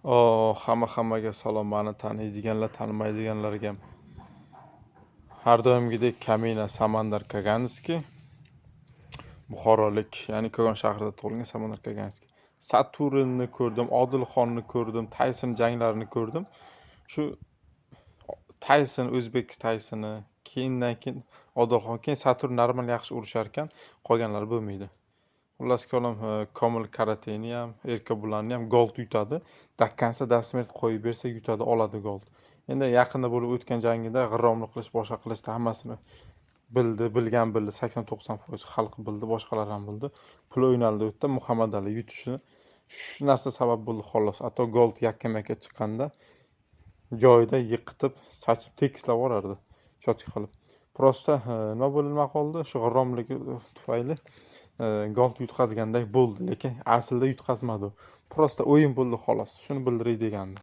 Hammaga salom. Meni taniydiganlar, tanimaydiganlarga ham. Har doimgidek Kamina Samandar Kaganskiy. Buxorolik, ya'ni Kogon shahrida tug'ilgan Samandar Kaganskiy. Saturnni ko'rdim, Odilxonni ko'rdim, Tayson janglarini ko'rdim. Shu Tayson, o'zbek Taysoni, keyin Odilxon, keyin Saturn normal yaxshi urishar ekan, qolganlar bo'lmaydi. Xullas kalom, Komil Karateni ham, Erka Bulanni ham gold yutadi. Dakkansa dasmert qo'yib bersa yutadi, oladi gold. Endi yaqinda bo'lib o'tgan jangida g'irromlik qilish, boshqa qilishda hammasini bildi, 80-90% xalq bildi, boshqalar ham bildi. Pul o'ynaldi o'tda Muhammad Ali yutishini shu narsa sabab bo'ldi xolos. Hatto gold yakkama-yakka chiqqanda joyida yiqitib, sachib tekislab yuborardi, cho'tki qilib. Prosta nima bo'lmay qoldi, shu g'irromligi tufayli gold yutqazganday bo'ldi, lekin aslida yutqazmadi. Prosta o'yin bo'ldi xolos. Shuni bildiray degandim.